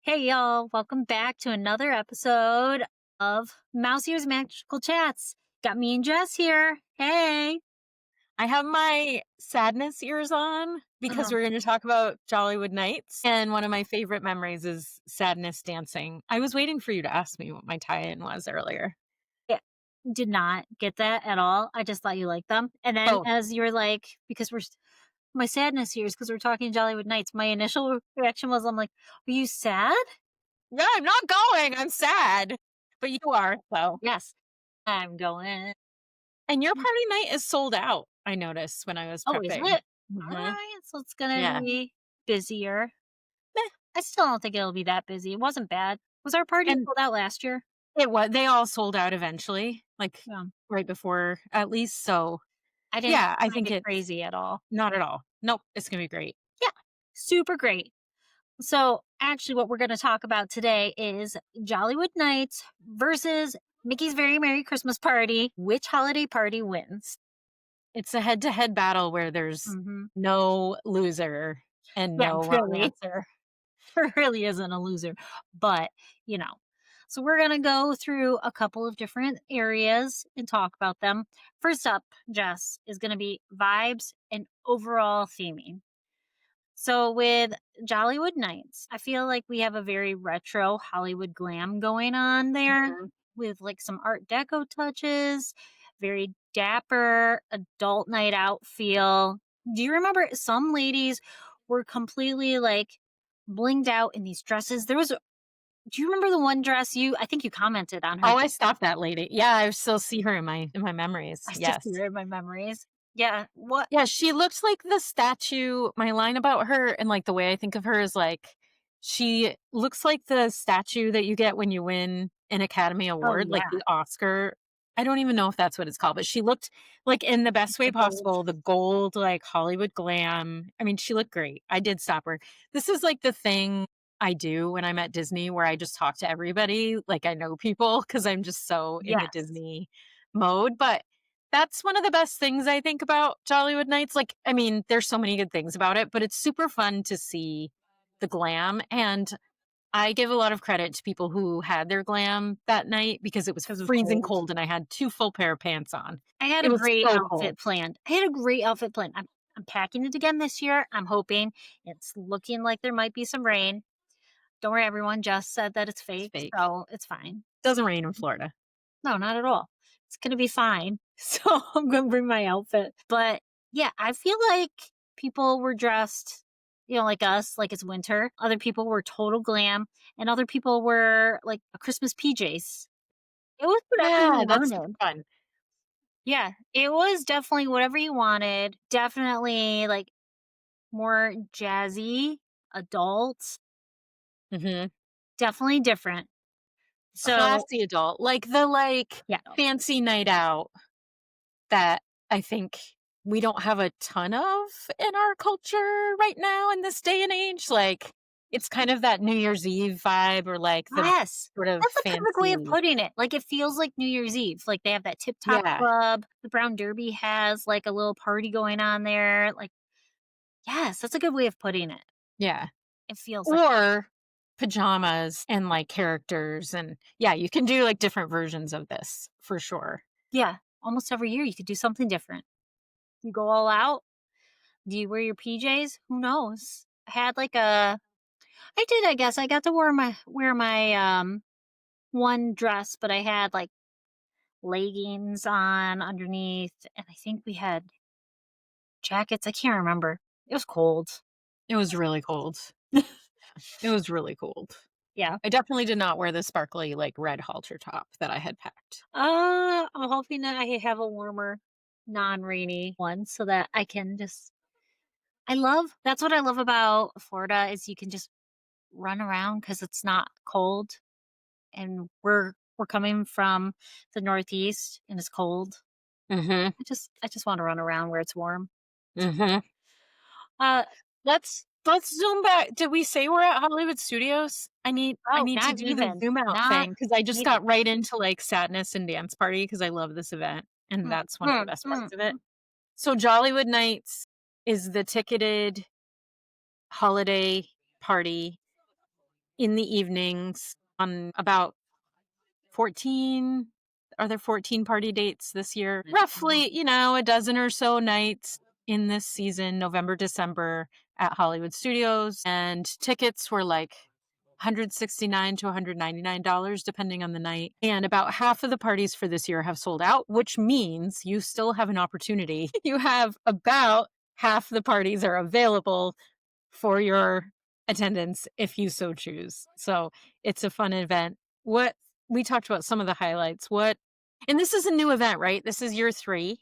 Hey y'all, welcome back to another episode of Mouse Ears Magical Chats. Got me and Jess here. Hey. I have my sadness ears on because Oh, we're going to talk about Jollywood Nights. And one of my favorite memories is sadness dancing. I was waiting for you to ask me what my tie in was earlier. yeah. Did not get that at all. I just thought you liked them. And then Oh, as you were like, because my sadness here is because we're talking Jollywood Nights, my initial reaction was, I'm like, are you sad? yeah, I'm not going. I'm sad. But you are, so. Yes, I'm going. And your party night is sold out, I noticed when I was Oh, is prepping. it? All Hmm. right. So it's going to Yeah. be busier. Meh. I still don't think it'll be that busy. It wasn't bad. Was our party And sold out last year? they all sold out eventually, like Yeah. right before at least. So, I didn't yeah, I find think it it's crazy at all. not at all. Nope, it's going to be great. Yeah, super great. So, actually, what we're going to talk about today is Jollywood Nights versus Mickey's Very Merry Christmas Party. Which holiday party wins? It's a head-to-head battle where there's Hmm. no loser and Yeah, no wrong really. answer. There really isn't a loser, but you know. So, we're going to go through a couple of different areas and talk about them. First up, Jess, is going to be vibes and overall theming. So with Jollywood Nights, I feel like we have a very retro Hollywood glam going on there Mhm. with like some art deco touches, very dapper adult night out feel. Do you remember some ladies were completely like blinged out in these dresses? Do you remember the one dress I think you commented on her? Oh, I stopped that lady. Yeah, I still see her in my memories. I still see Yes. her in my memories. Yeah. What? Yeah, she looks like the statue. My line about her and, like, the way I think of her is, like, she looks like the statue that you get when you win an Academy Oh, Award, like yeah. the Oscar. I don't even know if that's what it's called, but she looked, like, in the best way The gold. possible, the gold, like, Hollywood glam. I mean, she looked great. I did stop her. This is, like, the thing I do when I'm at Disney where I just talk to everybody, like I know people because 'cause I'm just so in the Yes. Disney mode, but that's one of the best things I think about Jollywood Nights. Like, I mean, there's so many good things about it, but it's super fun to see the glam. And I give a lot of credit to people who had their glam that night because it was Because it was freezing cold. cold and I had 2 full pair of pants on. I had It a was great so cold. outfit planned. I had a great outfit planned. I'm packing it again this year. I'm hoping it's looking like there might be some rain. Don't worry, everyone. Just said that it's It's fake, fake. so it's fine. Doesn't rain in Florida. No, not at all. It's gonna be fine. So I'm gonna bring my outfit. But yeah, I feel like people were dressed, like us, like it's winter. Other people were total glam, and other people were like a Christmas PJs. It was whatever you Yeah, that's super wanted. fun. Yeah, it was definitely whatever you wanted. Definitely like more jazzy, adult, Mhm. definitely different. So, Classy adult, like the, like, yeah. fancy night out that I think we don't have a ton of in our culture right now in this day and age. Like, it's kind of that New Year's Eve vibe or like the Yes. sort of That's a perfect way of fancy. putting it. Like, it feels like New Year's Eve. Like, they have that Tip Top Yeah, Club. The Brown Derby has, like, a little party going on there. Like, yes, that's a good way of putting it. yeah. It feels like Or pajamas and like characters. And yeah, you can do like different versions of this for sure. yeah, almost every year you could do something different. You go all out. Do you wear your PJs? Who knows? I did, I guess. I got to wear my one dress, but I had like leggings on underneath, and I think we had jackets. I can't remember. It was cold. It was really cold. It was really cold. Yeah. I definitely did not wear the sparkly like red halter top that I had packed. I'm hoping that I have a warmer, non-rainy one so that I can just that's what I love about Florida is you can just run around because it's not cold, and we're coming from the Northeast and it's cold. Mm-hmm. I just want to run around where it's warm. Mm-hmm. Uh Let's zoom back. Did we say we're at Hollywood Studios? I oh, need to not do the even. zoom out Not thing because I just even. got right into like sadness and dance party because I love this event and Mm, that's one of the mm, best mm, parts of it. mm. So Jollywood Nights is the ticketed holiday party in the evenings on about 14. Are there 14 party dates this year? Mhm. Roughly, a dozen or so nights in this season, November, December at Hollywood Studios. And tickets were like $169 to $199 depending on the night. And about half of the parties for this year have sold out, which means you still have an opportunity. You have about half the parties are available for your attendance if you so choose. So it's a fun event. What we talked about some of the highlights. And this is a new event, right? This is year 3.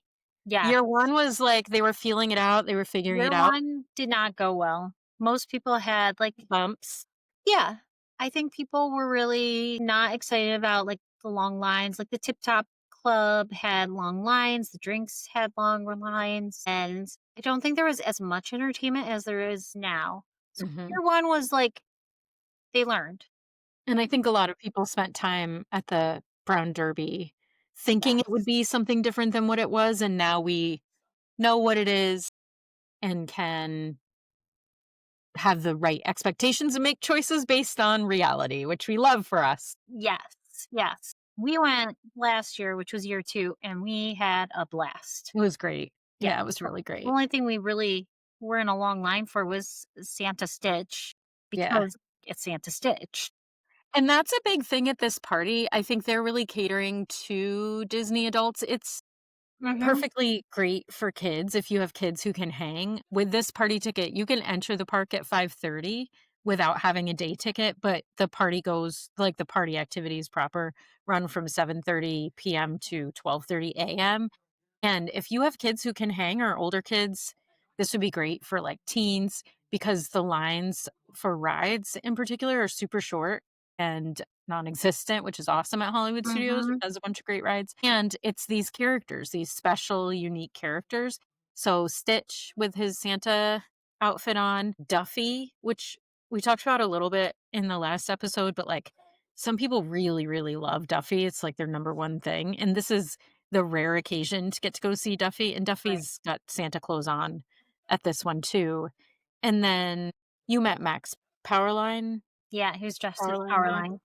Yeah. Year 1 was like they were feeling it out, they were figuring Year it out. 1 did not go well. Most people had, like, Bumps. yeah, I think people were really not excited about, like, the long lines. Like, the Tip Top Club had long lines, the drinks had longer lines, and I don't think there was as much entertainment as there is now. So Mhm. year 1 was like, they learned. And I think a lot of people spent time at the Brown Derby thinking it would Yes. be something different than what it was, and now we know what it is and can have the right expectations and make choices based on reality, which we love for us. Yes, yes. We went last year, which was year 2, and we had a blast. It was great. Yeah. Yeah, it was The really the great. only thing we really were in a long line for was Santa Stitch Yeah. because it's Santa Stitch. And that's a big thing at this party. I think they're really catering to Disney adults. It's Mhm, perfectly great for kids if you have kids who can hang. With this party ticket, you can enter the park at 5:30 without having a day ticket, but the party goes like the party activities proper run from 7:30 PM to 12:30 AM. And if you have kids who can hang or older kids, this would be great for like teens because the lines for rides in particular are super short and non-existent, which is awesome at Hollywood Studios, which mhm, has a bunch of great rides. And it's these characters, these special, unique characters. So Stitch with his Santa outfit on, Duffy, which we talked about a little bit in the last episode, but like some people really, really love Duffy. It's like their number one thing. And this is the rare occasion to get to go see Duffy, and right. Duffy's got Santa clothes on at this one too. And then you met Max Powerline Yeah, he was dressed as Powerline Max? Powerline.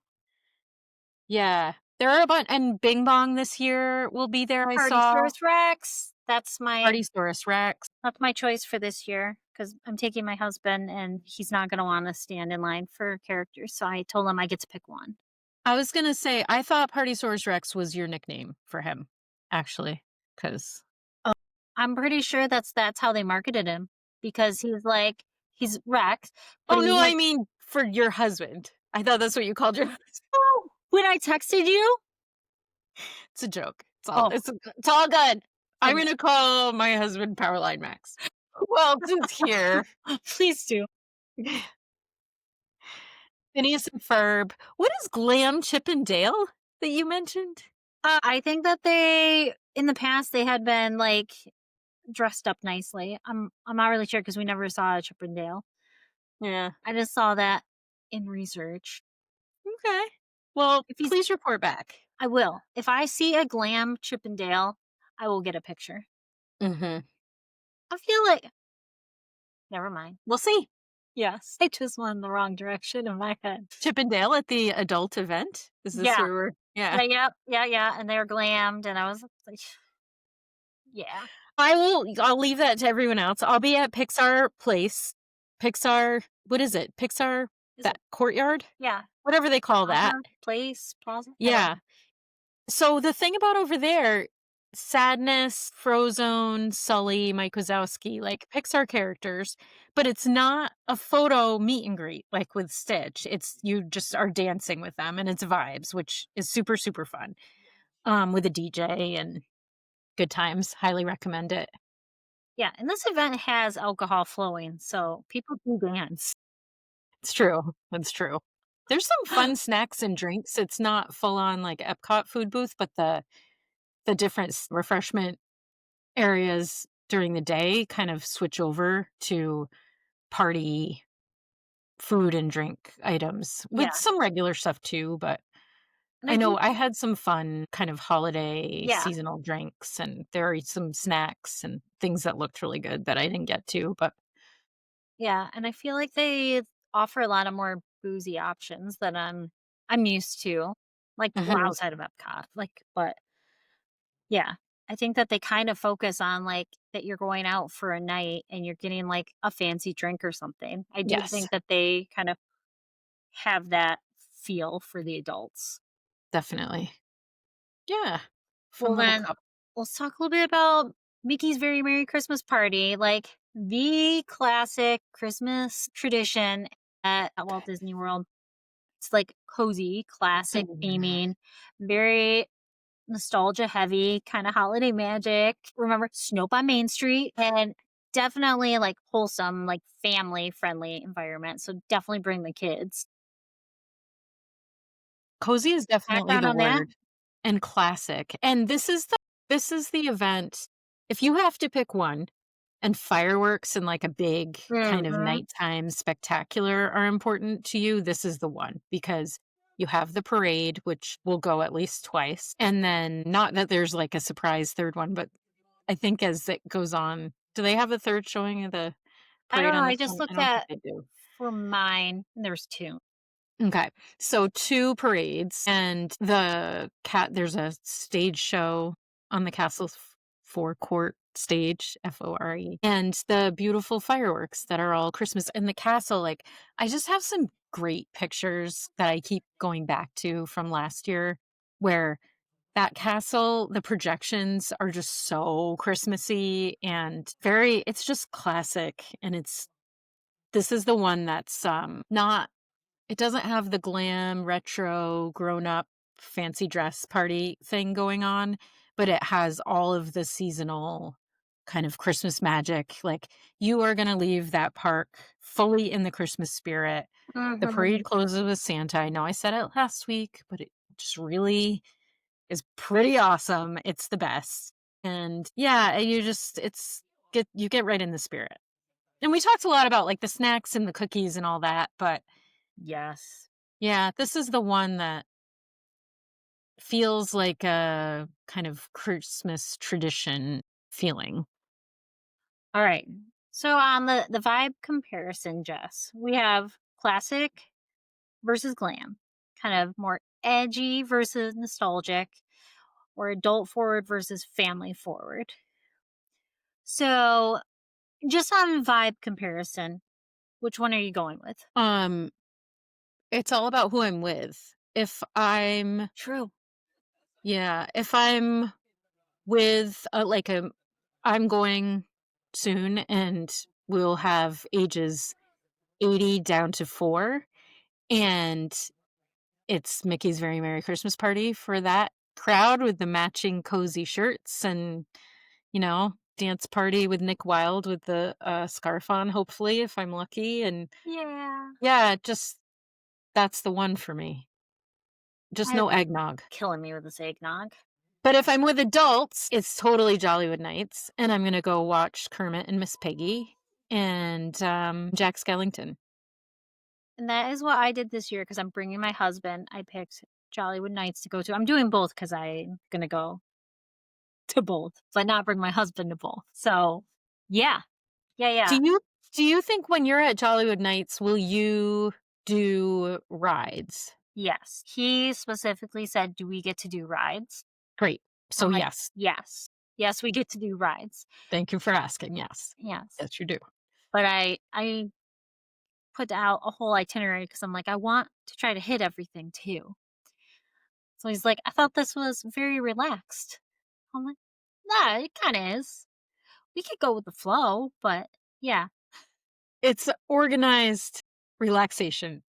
Yeah. There are a bunch, and Bing Bong this year will be there, I Party saw. Source Rex, Partysaurus Rex. that's my choice for this year because 'cause I'm taking my husband, and he's not gonna wanna stand in line for characters, so I told him I get to pick one. I was gonna say, I thought Partysaurus Rex was your nickname for him, actually, because Oh, I'm pretty sure that's how they marketed him because he's Rex, but oh, he's no, I like, mean for your husband. I thought that's what you called your husband. "Oh, when I texted you?" It's a joke. Oh, It's all good. I'm okay. gonna call my husband Powerline Max. Who else is here? Please do. Phineas and Ferb. What is Glam Chip and Dale that you mentioned? I think that they in the past, they had been, like, dressed up nicely. I'm not really sure because we never saw a Chippendale. Yeah. I just saw that in research. Okay. Well, If he's please report back. I will. If I see a glam Chippendale, I will get a picture. Mhm. I feel like never mind. We'll see. Yes, I just went in the wrong direction in my head. Chip and Dale at the adult event? Is this Yeah. where we're yeah. Yeah, yep, yeah, yeah, and they're glammed, and I was like, yeah. I'll leave that to everyone else. I'll be at Pixar Place. Pixar what is it? Pixar Is it that courtyard? yeah, Whatever they call that. Plaza? I don't Yeah. So the thing about over there, Sadness, Frozone, Sully, Mike Wazowski, like Pixar characters, but it's not a photo meet and greet like with Stitch. It's you just are dancing with them and it's vibes, which is super, super fun. With a DJ and good times. Highly recommend it. yeah, and this event has alcohol flowing, so people do dance. It's true. It's true. There's some fun snacks and drinks. It's not full on like Epcot food booth, but the different refreshment areas during the day kind of switch over to party food and drink items with Yeah, some regular stuff too, but and I I know think I had some fun kind of holiday yeah, seasonal drinks and there are some snacks and things that looked really good that I didn't get to, but yeah, and I feel like they offer a lot of more boozy options that I'm used to, like, well, Mhm. outside of Epcot, like, but yeah, I think that they kind of focus on, like, that you're going out for a night and you're getting, like, a fancy drink or something. I do Yes, think that they kind of have that feel for the adults. definitely. Yeah. Fun Well, little then cup. let's talk a little bit about Mickey's Very Merry Christmas Party, like the classic Christmas tradition at Walt Disney World. It's like cozy, classic Mhm. theming, very nostalgia heavy, kind of holiday magic. Remember Snow on Main Street and definitely like wholesome, like family friendly environment. So definitely bring the kids. Cozy is definitely Background the on that? word, and classic, and this is the event if you have to pick one, and fireworks and, like, a big kind of Hmm. nighttime spectacular are important to you, this is the one, because you have the parade, which will go at least twice, and then not that there's, like, a surprise 3rd one, but I think as it goes on do they have a 3rd showing of the I don't parade know. on I this just one? I looked don't think at they do. for mine, and there's two. Okay. So 2 parades and there's a stage show on the castle's forecourt stage, FORE, and the beautiful fireworks that are all Christmas in the castle. Like, I just have some great pictures that I keep going back to from last year where that castle, the projections are just so Christmassy and it's just classic. And this is the one that's not it doesn't have the glam, retro, grown up, fancy dress party thing going on, but it has all of the seasonal kind of Christmas magic. Like, you are gonna leave that park fully in the Christmas spirit. The Mhm. parade closes with Santa. I know I said it last week, but it just really is pretty awesome. It's the best. And yeah, you get right in the spirit. And we talked a lot about, like, the snacks and the cookies and all that, but Yes. yeah, this is the one that feels like a kind of Christmas tradition feeling. All right. So on the vibe comparison, Jess, we have classic versus glam, kind of more edgy versus nostalgic, or adult forward versus family forward. So just on vibe comparison, which one are you going with? Um, it's all about who I'm with. True. If I'm with I'm going soon and we'll have ages 80 down to 4 and it's Mickey's Very Merry Christmas Party for that crowd with the matching cozy shirts and dance party with Nick Wilde with the, scarf on, hopefully, if I'm lucky, and Yeah. yeah, just that's the one for me. Just I no agree. eggnog. Killing me with this eggnog. But if I'm with adults, it's totally Jollywood Nights, and I'm gonna go watch Kermit and Miss Piggy and, Jack Skellington. And that is what I did this year because I'm bringing my husband. I picked Jollywood Nights to go to. I'm doing both because I'm going to go to both, but not bring my husband to both. So, yeah. Yeah, Do yeah. you do you think when you're at Jollywood Nights, will you do rides? Yes. He specifically said, "Do we get to do rides?" Great. I'm So, like, yes. "Yes. Yes, we get to do rides." Thank you for asking, yes. Yes. Yes, you do. But I put out a whole itinerary because I'm like, I want to try to hit everything too. So he's like, "I thought this was very relaxed." I'm like, "Nah, it kind of is. We could go with the flow, but yeah." It's organized relaxation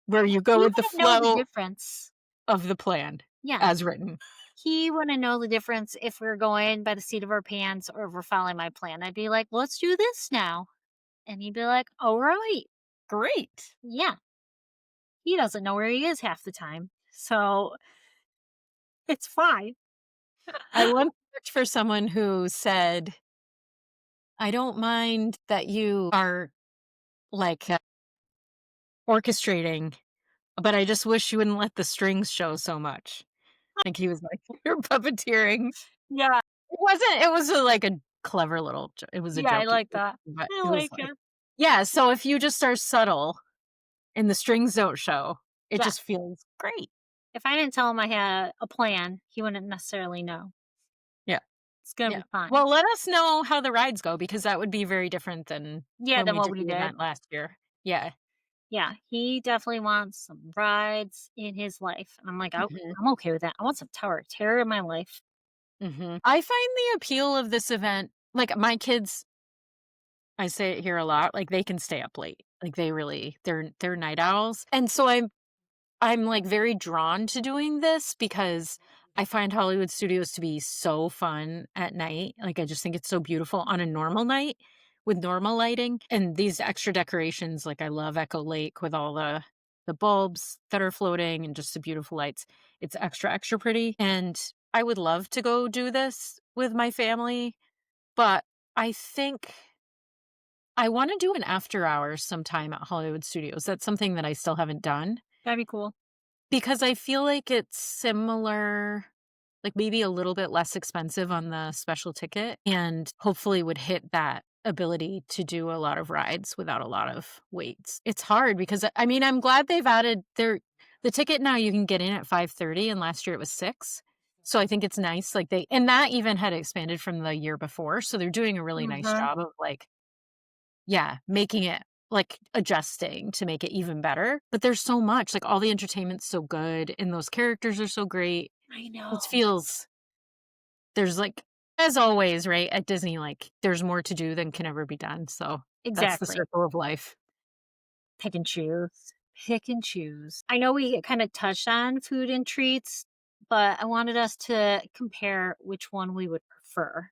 where you go He with the wouldn't know the flow difference. of the plan Yeah. as written. He wouldn't know the difference if we're going by the seat of our pants or if we're following my plan. I'd be like, "Let's do this now." And he'd be like, "All right." Great. Yeah. He doesn't know where he is half the time. So it's fine. I once worked for someone who said, "I don't mind that you are, like, orchestrating, but I just wish you wouldn't let the strings show so much." Like, he was like, "You're puppeteering." Yeah. It was like a clever little jo it was a Yeah, I jokey like thing, that. but I it was like like it. yeah, so if you just are subtle and the strings don't show. It Yes. just feels great. If I didn't tell him I had a plan, he wouldn't necessarily know. Yeah. It's gonna Yeah. be fine. Well, let us know how the rides go because that would be very different than Yeah, when than we what did we the did. event last year. Yeah. Yeah, he definitely wants some rides in his life, and I'm like, Mhm. I'm okay with that. I want some Tower of Terror in my life. Mhm. I find the appeal of this event like, my kids, I say it here a lot, like, they can stay up late. Like, they're night owls, and so I'm, like, very drawn to doing this because I find Hollywood studios to be so fun at night. Like, I just think it's so beautiful on a normal night with normal lighting, and these extra decorations, like, I love Echo Lake with all the bulbs that are floating and just the beautiful lights. It's extra, extra pretty, and I would love to go do this with my family, but I think I wanna do an after hours sometime at Hollywood Studios. That's something that I still haven't done. That'd be cool. Because I feel like it's similar, like maybe a little bit less expensive on the special ticket and hopefully would hit that ability to do a lot of rides without a lot of waits. It's hard because I mean, I'm glad they've added the ticket now you can get in at 5:30 and last year it was 6. So I think it's nice like they and that even had expanded from the year before, so they're doing a really nice Mhm. job of like yeah, making it like, adjusting to make it even better, but there's so much, like, all the entertainment's so good, and those characters are so great. I It know. feels there's, like as always, right, at Disney, like, there's more to do than can ever be done, so that's the Exactly. circle of life. Pick and choose. Pick and choose. I know we kinda touched on food and treats, but I wanted us to compare which one we would prefer.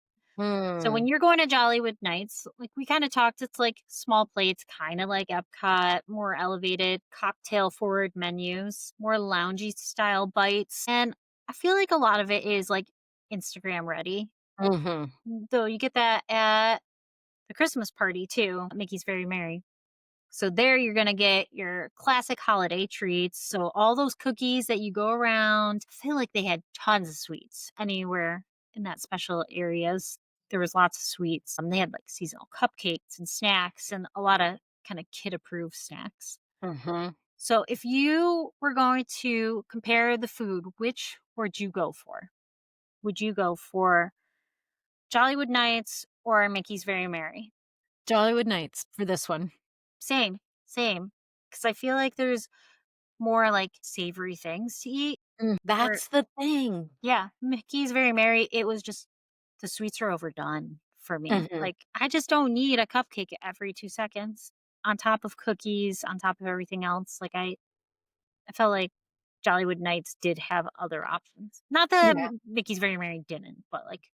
So when Mm, you're going to Jollywood Nights, like we kind of talked, it's like small plates, kind of like Epcot, more elevated, cocktail forward menus, more loungy style bites. And I feel like a lot of it is like Instagram ready. mhm. Though you get that at the Christmas party too. Mickey's Very Merry. So there you're gonna get your classic holiday treats. So all those cookies that you go around, I feel like they had tons of sweets anywhere in that special areas. There was lots of sweets. They had like seasonal cupcakes and snacks and a lot of kind of kid approved snacks. Mhm. So if you were going to compare the food, which would you go for? Would you go for Jollywood Nights or Mickey's Very Merry? Jollywood Nights for this one. Same, same. Because I feel like there's more, like, savory things to eat, or That's the thing. yeah, Mickey's Very Merry, it was just the sweets are overdone for me. Mhm. Like, I just don't need a cupcake every 2 seconds on top of cookies, on top of everything else. Like, I felt like Jollywood Nights did have other options. Not that Yeah. Mickey's Very Merry didn't, but, like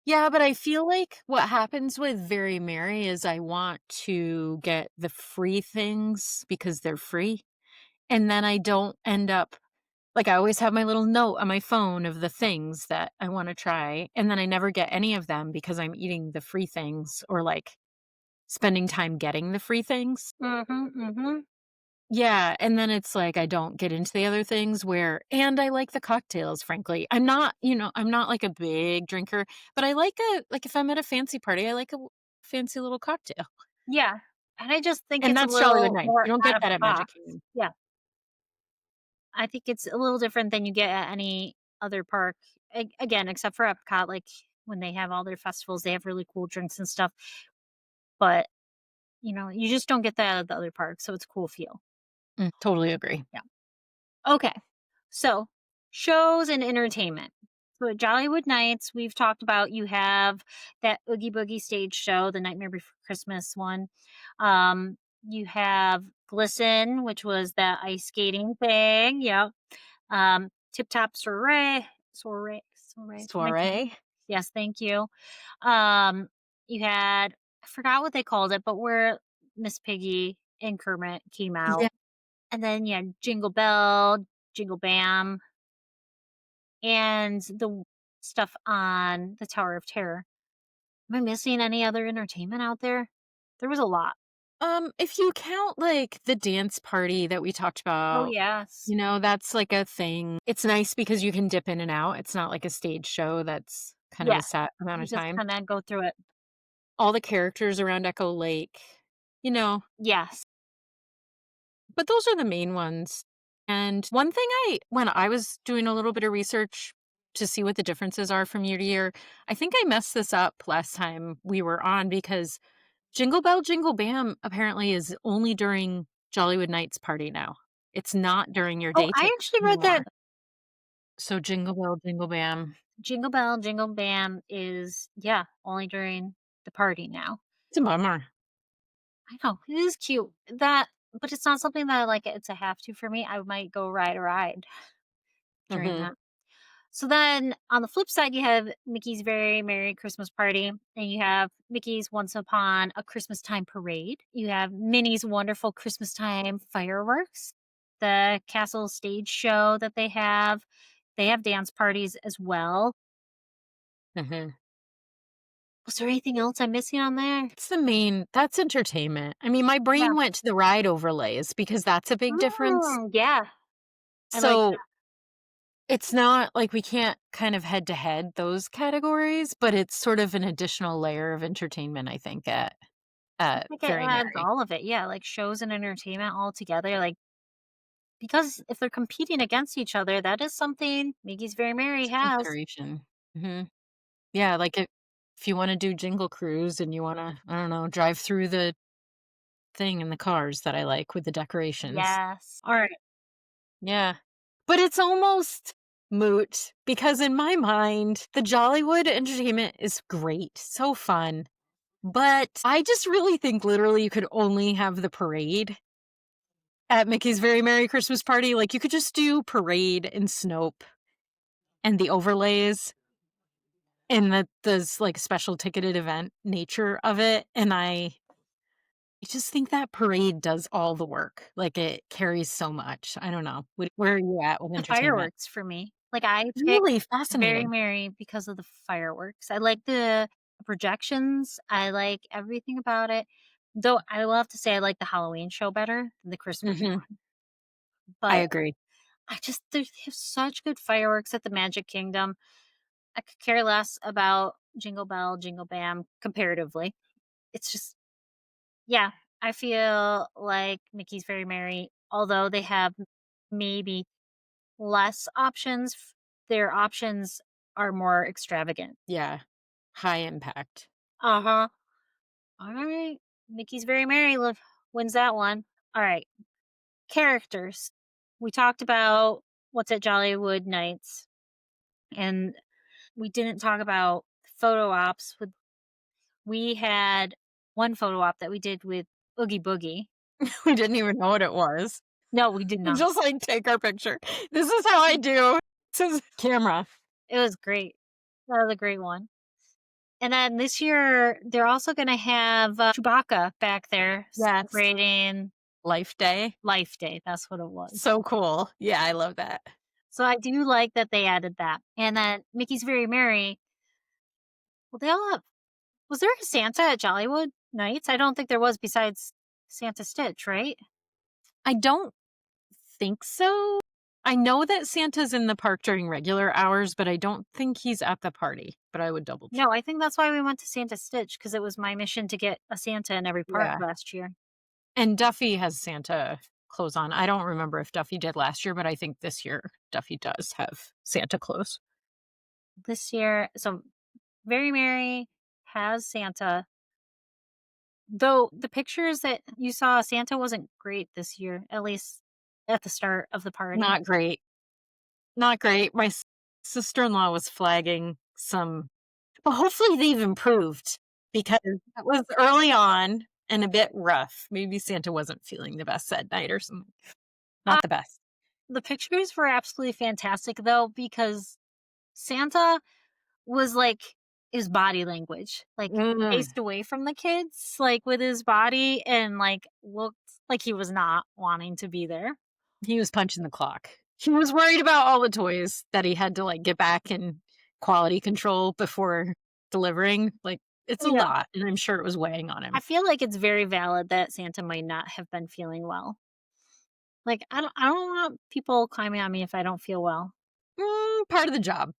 Yeah, but I feel like what happens with Very Merry is I want to get the free things because they're free. And then I don't end up like, I always have my little note on my phone of the things that I wanna try, and then I never get any of them because I'm eating the free things or, like, spending time getting the free things. mhm, mhm. Yeah, and then it's like I don't get into the other things where and I like the cocktails, frankly. I'm not, I'm not, like, a big drinker, but I like like, if I'm at a fancy party, I like a fancy little cocktail, Yeah, and I just think and it's a that's Jollywood little Nights. more You don't out get of that the at Magic box. Kingdom. Yeah. I think it's a little different than you get at any other park. Again, except for Epcot, like when they have all their festivals, they have really cool drinks and stuff. But you just don't get that at the other parks, so it's a cool feel. Totally agree. Yeah. Okay. So shows and entertainment. So at Jollywood Nights, we've talked about you have that Oogie Boogie stage show, the Nightmare Before Christmas one. You have Glisten, which was that ice skating thing. Yep. Tip Top Soiree. Am I saying Soiree? yes, thank you. Um, you had I forgot what they called it, but where Miss Piggy and Kermit came Yeah. out. And then, yeah, Jingle Bell, Jingle Bam, and stuff on the Tower of Terror. Am I missing any other entertainment out there? There was a lot. If you count, like, the dance party that we talked Oh, about, yes. that's, like, a thing. It's nice because you can dip in and out. It's not like a stage show that's kind of a Yeah. set amount You of just time. kinda go through it. All the characters around Echo Lake, you know, Yes. But those are the main ones. And one thing when I was doing a little bit of research to see what the differences are from year to year, I think I messed this up last time we were on because Jingle Bell Jingle Bam apparently is only during Jollywood Nights party now. It's not during your Oh, day I ticket actually read that anymore. So Jingle Bell Jingle Bam. Jingle Bell, Jingle Bam is, yeah, only during the party now. It's a bummer. I know, it is cute. That but it's not something that, like, it's a have to for me. I might go ride a ride during Mhm. that. So then on the flip side, you have Mickey's Very Merry Christmas Party, and you have Mickey's Once Upon a Christmas Time Parade. You have Minnie's Wonderful Christmas Time Fireworks, the castle stage show that they have. They have dance parties as well. Mhm. Was there anything else I'm missing on there? That's entertainment. I mean, my Yeah. brain went to the ride overlays because that's a big difference. Yeah, I like So that. it's not like we can't kind of head to head those categories, but it's sort of an additional layer of entertainment, I think, I at think it Very adds Merry. all of it. Yeah, like shows and entertainment all together. Like because if they're competing against each other, that is something Mickey's Very Merry It's a has. consideration. Mhm. Yeah, like if you wanna do Jingle Cruise and you wanna, I don't know, drive through the thing in the cars that I like with the decorations. Yes. All right. Yeah. But it's almost moot because in my mind, the Jollywood entertainment is great, so fun. But I just really think literally you could only have the parade at Mickey's Very Merry Christmas Party. Like, you could just do parade and Snope and the overlays and like, special ticketed event nature of it, and I just think that parade does all the work. Like, it carries so much. I don't know. Where are you at with The entertainment? fireworks for me. Like I picked Really Very fascinating. Merry because of the fireworks. I like the projections. I like everything about it. Though I will have to say I like the Halloween show better than the Christmas Mhm. one. I But agree. I just they have such good fireworks at the Magic Kingdom. I could care less about Jingle Bell, Jingle Bam comparatively. It's just yeah, I feel like Mickey's Very Merry, although they have maybe less options, their options are more extravagant. Yeah. High impact. Uh-huh. Alright. Mickey's Very Merry wins that one. Alright. Characters. We talked about what's at Jollywood Nights, and we didn't talk about photo ops with we had one photo op that we did with Oogie Boogie. We didn't even know what it was. No, we did We not. just, like, take our picture. This is how I do. This is camera. It was great. That was a great one. And then this year, they're also gonna have, Chewbacca back there Yes. celebrating Life Day. Life Day, that's what it was. So cool. Yeah, I love that. So I do like that they added that. And then Mickey's Very Merry, well, they all have was there a Santa at Jollywood Nights? I don't think there was besides Santa Stitch, right? I don't think so. I know that Santa's in the park during regular hours, but I don't think he's at the party, but I would double check. No, I think that's why we went to Santa Stitch because it was my mission to get a Santa in every park Yeah. last year. And Duffy has Santa clothes on. I don't remember if Duffy did last year, but I think this year Duffy does have Santa clothes. This year so Very Merry has Santa. Though the pictures that you saw, Santa wasn't great this year, at least at the start of the party. Not great. Not great. My sister-in-law was flagging some, but hopefully they've improved because it was early on and a bit rough. Maybe Santa wasn't feeling the best that night or something. Uh, Not the best. the pictures were absolutely fantastic though, because Santa was like his body language, like Mm. faced away from the kids, like with his body and like looked like he was not wanting to be there. He was punching the clock. He was worried about all the toys that he had to, like, get back in quality control before delivering. Like, it's a Yeah. lot, and I'm sure it was weighing on I him. feel like it's very valid that Santa might not have been feeling well. Like I don't want people climbing on me if I don't feel well. Part of the job.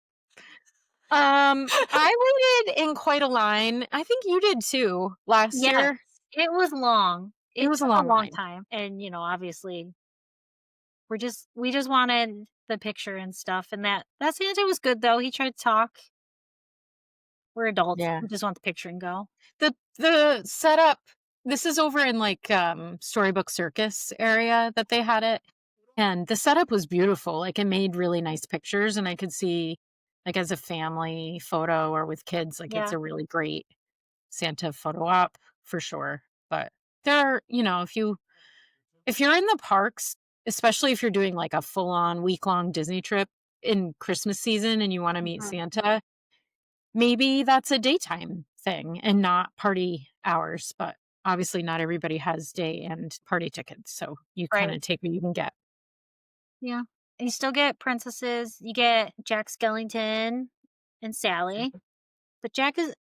I waited in quite a line. I think you did too last Yes, year. it was long. It it was a took a long long line. time, and, obviously, we just wanted the picture and stuff, and that Santa was good, though. He tried to talk. We're adults. Yeah. We just want the picture and go. The setup, this is over in, like, Storybook Circus area that they had it, and the setup was beautiful, like, it made really nice pictures, and I could see, like, as a family photo or with kids, like, it's Yeah. a really great Santa photo op for sure, but there if you're in the parks, especially if you're doing, like, a full-on week-long Disney trip in Christmas season and you wanna meet Mhm. Santa, maybe that's a daytime thing and not party hours, but obviously not everybody has day and party tickets, so you Right. kinda take what you can get. Yeah. And you still get princesses. You get Jack Skellington and Sally. But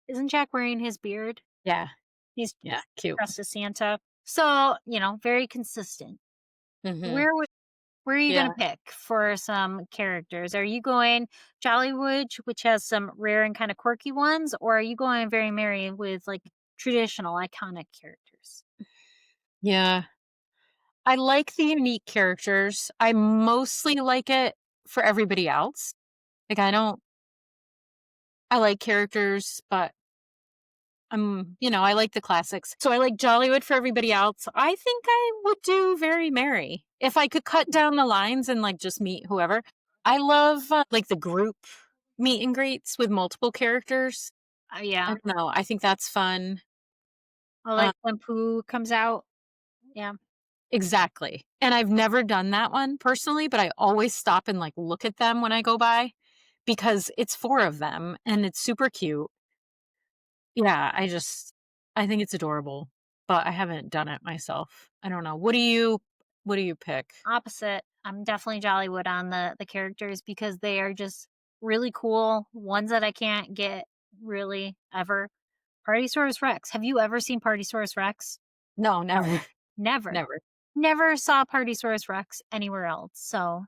isn't Jack wearing his beard? Yeah, He's yeah, cute. dressed as Santa. So, very consistent. Mhm. Where would where are you gonna Yeah. pick for some characters? Are you going Jollywood, which has some rare and kind of quirky ones, or are you going very merry with like traditional iconic characters? Yeah. I like the unique characters. I mostly like it for everybody else. Like, I like characters, but I like the classics. So I like Jollywood for everybody else. I think I would do Very Merry. If I could cut down the lines and like just meet whoever. I love like the group meet and greets with multiple characters. I Yeah. don't know. I think that's fun. I Uh, like when Pooh comes out. Yeah. exactly. And I've never done that one personally, but I always stop and like look at them when I go by because it's four of them and it's super cute. Yeah, I think it's adorable, but I haven't done it myself. I don't know. What do you pick? Opposite. I'm definitely Jollywood on the characters because they are just really cool. Ones that I can't get really ever. Partysaurus Rex. Have you ever seen Partysaurus Rex? No, never. Never. Never. Never saw Partysaurus Rex anywhere else. So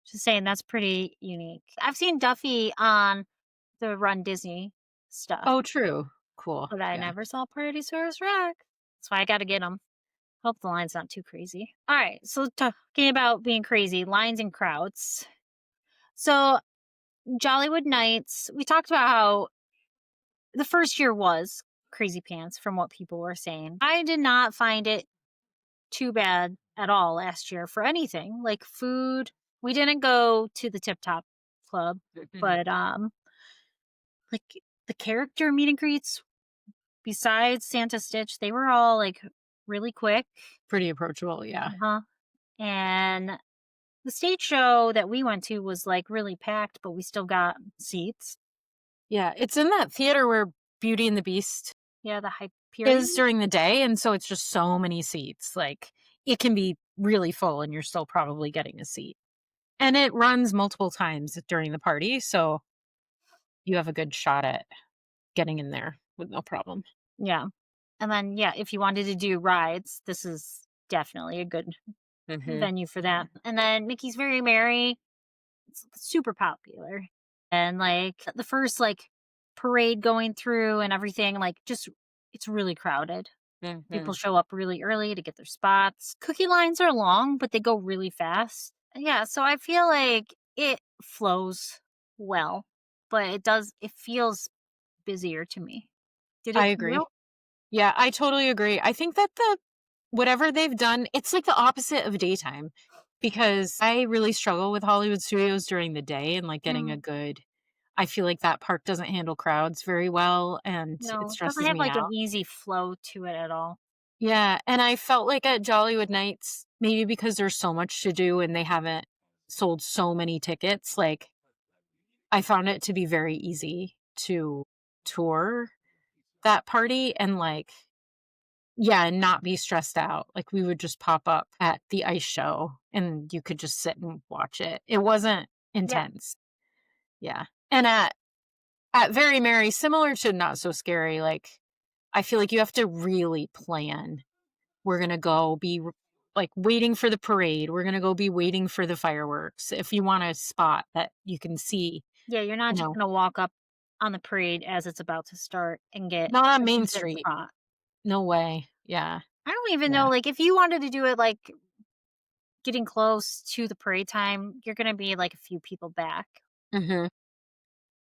just saying that's pretty unique. I've seen Duffy on the Run Disney stuff, Oh, true. Cool. but I Yeah. never saw Partysaurus Rex. That's why I got to get them. Hope the line's not too crazy. All right. So talking about being crazy, lines and crowds. So Jollywood Nights, we talked about how the first year was crazy pants from what people were saying. I did not find it too bad at all last year for anything like food. We didn't go to the Tip Top Club, but like the character meet and greets besides Santa Stitch, they were all like really quick. Pretty approachable. Yeah. Uh-huh. And the stage show that we went to was like really packed, but we still got seats. Yeah. It's in that theater where Beauty and the Beast Yeah, the is Hyperion. during the day. And so it's just so many seats. Like it can be really full and you're still probably getting a seat. And it runs multiple times during the party. So you have a good shot at getting in there with no problem. Yeah. And then yeah, if you wanted to do rides, this is definitely a good Hmm. venue for that. And then Mickey's Very Merry, it's super popular. And like the first like parade going through and everything, like just it's really crowded. People Hmm. show up really early to get their spots. Cookie lines are long, but they go really fast. Yeah, so I feel like it flows well, but it feels busier to me. Did I it to agree. you? Yeah, I totally agree. I think that whatever they've done, it's like the opposite of daytime because I really struggle with Hollywood studios during the day and like getting a Mm, good I feel like that park doesn't handle crowds very well and it no, it doesn't stresses have me like an out. easy flow to it at all. Yeah, and I felt like at Jollywood Nights, maybe because there's so much to do and they haven't sold so many tickets, like I found it to be very easy to tour that party and like yeah, and not be stressed out. Like, we would just pop up at the ice show, and you could just sit and watch it. It wasn't Yeah, intense. Yeah. And at Very Merry, similar to Not So Scary, like, I feel like you have to really plan. We're gonna go be, like, waiting for the parade. We're gonna go be waiting for the fireworks if you want a spot that you can see, yeah, you're not you just know, gonna walk up on the parade as it's about to start and get not on an Main instant Street. spot. No way. Yeah. I don't even know, Yeah. like, if you wanted to do it, like, getting close to the parade time, you're gonna be, like, a few people back. Mhm.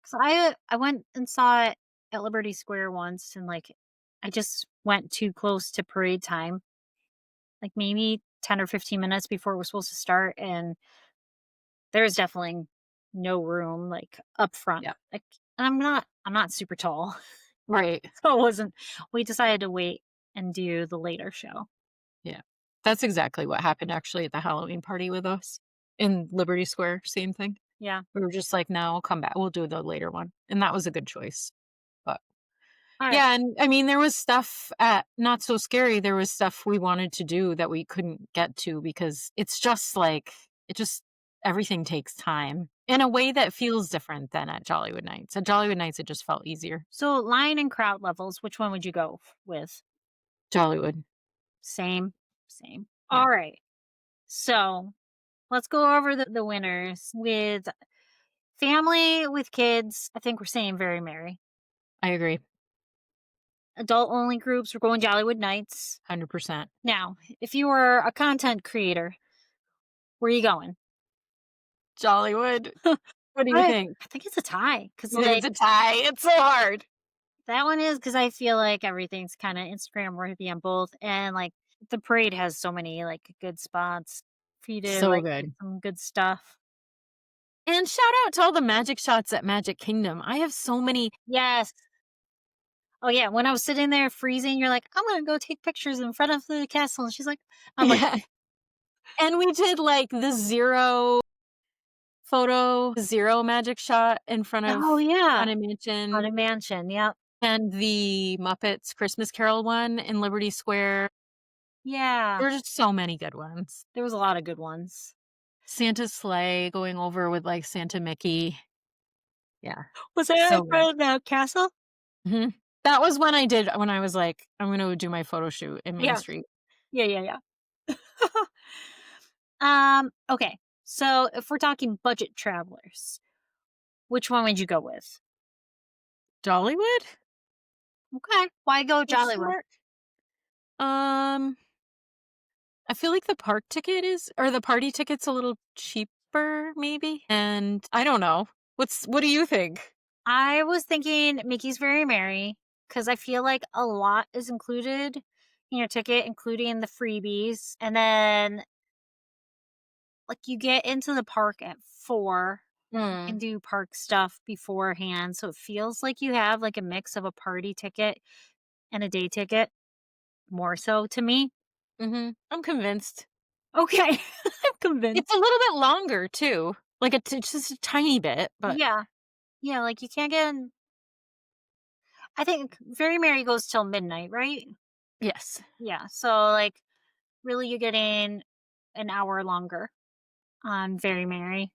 So I went and saw it at Liberty Square once, and, like, I just went too close to parade time, like, maybe 10 or 15 minutes before it was supposed to start, and there was definitely no room, like, up front. Yeah. Like, and I'm not super tall, Right. so it wasn't we decided to wait and do the later show. Yeah. That's exactly what happened actually at the Halloween party with us in Liberty Square, same thing. Yeah. We were just like, "No, come back. We'll do the later one." And that was a good choice. But Alright. yeah, and I mean, there was stuff at Not So Scary, there was stuff we wanted to do that we couldn't get to because it's just like it just everything takes time in a way that feels different than at Jollywood Nights. At Jollywood Nights, it just felt easier. So, line and crowd levels, which one would you go with? Jollywood. Same, same. Yeah, Alright. So, let's go over the winners. With family, with kids, I think we're saying Very Merry. I agree. Adult only groups, we're going Jollywood Nights. 100%. Now, if you were a content creator, where are you going? Jollywood. What do you I think? I think it's a tie, cause like, It's a tie. It's so hard. that one is because I feel like everything's kinda Instagram worthy on both, and, like, the parade has so many, like, good spots for you to, So like, get good. some good stuff. And shout out to all the magic shots at Magic Kingdom. I have so many. Yes. Oh, yeah, when I was sitting there freezing, you're like, "I'm gonna go take pictures in front of the castle," and she's like I'm like, Yeah. And we did like the 0 photo, 0 magic shot in front "Oh, of yeah." Haunted Mansion Haunted Mansion, yep. and the Muppets Christmas Carol one in Liberty Square. Yeah. There were just so many good ones. There was a lot of good ones. Santa's sleigh going over with like Santa Mickey. Yeah, Was that in so good. front of the castle? Mhm. That was when I was like, "I'm gonna do my photo shoot in Main Yeah. Street." Yeah, yeah, yeah. Okay. So if we're talking budget travelers, which one would you go with? Dollywood? Okay. Why go Question Jollywood? mark? Um, I feel like the park ticket is or the party ticket's a little cheaper maybe, and I don't know. What do you think? I was thinking Mickey's Very Merry because I feel like a lot is included in your ticket, including the freebies. And then, like, you get into the park at 4. You can Mm, do park stuff beforehand. So it feels like you have like a mix of a party ticket and a day ticket, more so to me. mhm. I'm convinced. Okay. I'm convinced. It's a little bit longer too. Like it's just a tiny bit, but Yeah. Yeah. Like you can't get in. I think Very Merry goes till midnight, right? yes. Yeah. So, like, really, you're getting an hour longer on Very Merry,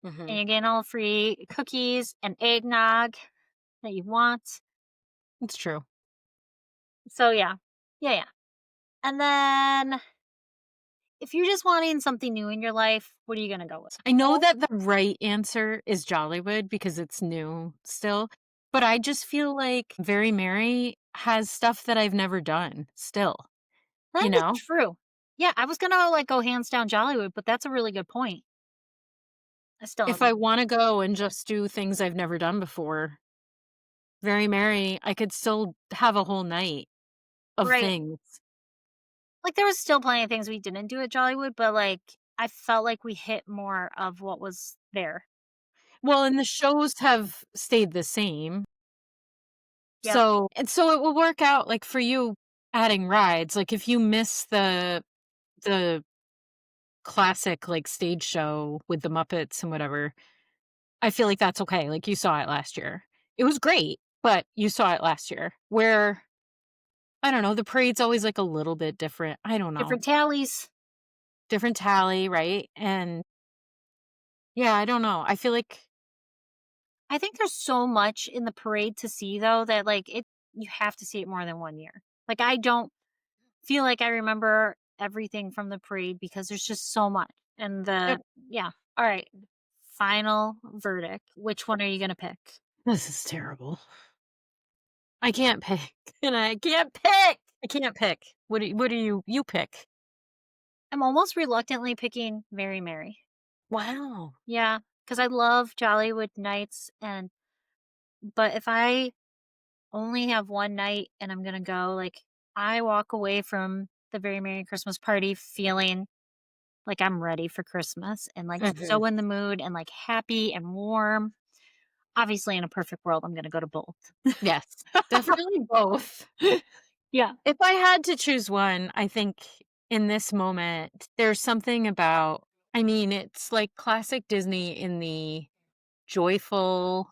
and Mhm. you're getting all free cookies and eggnog that you want. It's true. So, yeah. Yeah, yeah. And then if you're just wanting something new in your life, what are you gonna go with? I know Oh, that the right answer is Jollywood because it's new still, but I just feel like Very Merry has stuff that I've never done still, that you is know? true. Yeah, I was gonna, like, go hands down Jollywood, but that's a really good point. I still If haven't I wanna go and just do things I've never done before, Very Merry, I could still have a whole night of right. things. Like, there was still plenty of things we didn't do at Jollywood, but, like, I felt like we hit more of what was there. Well, and the shows have stayed the same. Yep. So it will work out, like, for you adding rides, like, if you miss the classic, like, stage show with the Muppets and whatever, I feel like that's okay, like, you saw it last year. It was great, but you saw it last year, where, I don't know, the parade's always, like, a little bit different, I don't know. Different tallies. Different tally, right? And, yeah, I don't know, I feel like I think there's so much in the parade to see though that, like, it you have to see it more than 1 year. Like, I don't feel like I remember everything from the parade because there's just so much. And yep, yeah. All right. Final verdict. Which one are you gonna pick? this is terrible. I can't pick, and I can't pick! I can't pick. What do you pick? I'm almost reluctantly picking Very Merry. Wow. Yeah, because I love Jollywood Nights, and but if I only have one night and I'm gonna go, like, I walk away from the Very Merry Christmas Party feeling like I'm ready for Christmas and, like, Mhm. so in the mood and, like, happy and warm. Obviously, in a perfect world, I'm gonna go to both. Yes, definitely both. Yeah. If I had to choose one, I think in this moment, there's something about I mean, it's like classic Disney in the joyful,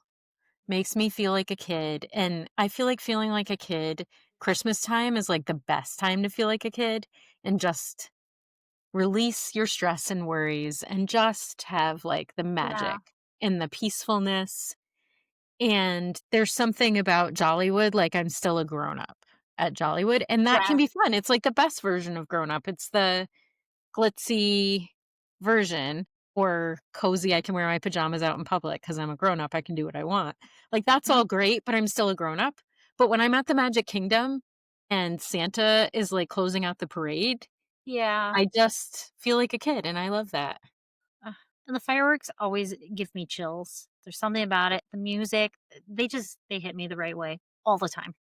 makes me feel like a kid, and I feel like feeling like a kid Christmas time is, like, the best time to feel like a kid and just release your stress and worries and just have, like, the Yeah. magic and the peacefulness, and there's something about Jollywood, like, I'm still a grown-up at Jollywood, and that can Yeah. be fun. It's like the best version of grown up. It's the glitzy version or cozy, I can wear my pajamas out in public because 'cause I'm a grown up, I can do what I want. Like, that's Mhm. all great, but I'm still a grown up. But when I'm at the Magic Kingdom and Santa is, like, closing out the parade, Yeah. I just feel like a kid, and I love that. And the fireworks always give me chills. There's something about it. The music, they hit me the right way all the time.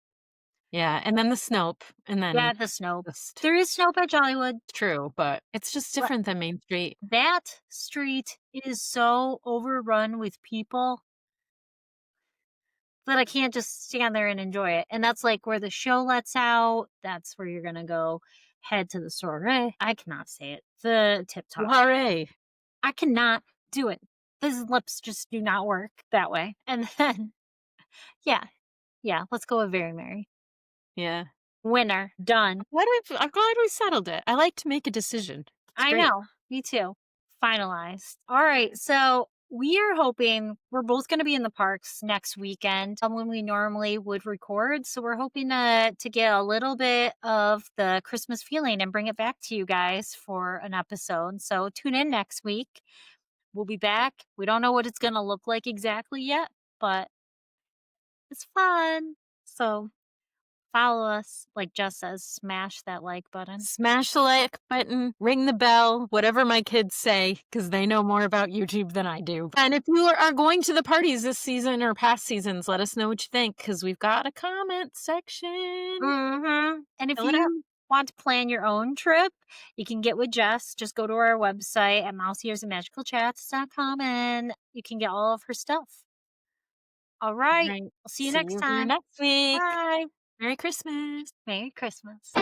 Yeah, and then the Snope, and Yeah, then the snow. just There is snow at Jollywood. true, but it's just But different than Main Street. that street is so overrun with people that I can't just stand there and enjoy it. And that's like where the show lets out. That's where you're gonna go head to the soiree. I cannot say it. The tip top. Soiree. I cannot do it. His lips just do not work that way. And then yeah, yeah, let's go with Very Merry. Yeah. Winner, done. I'm glad we settled it. I like to make a decision. It's I great. know, me too. Finalized. All right, so we are hoping we're both going to be in the parks next weekend when we normally would record. So we're hoping to get a little bit of the Christmas feeling and bring it back to you guys for an episode. So tune in next week. We'll be back. We don't know what it's going to look like exactly yet, but it's fun. So follow us. Like Jess says, smash that like button. Smash the like button, ring the bell, whatever my kids say, because they know more about YouTube than I do. And if you are going to the parties this season or past seasons, let us know what you think, because we've got a comment section. And if Fill it out. you want to plan your own trip, you can get with Jess. Just go to our website at mouseearsandmagicalchats.com and you can get all of her stuff. All All right. right. I'll see you See next you here time. next week. Bye. Merry Christmas. Merry Christmas.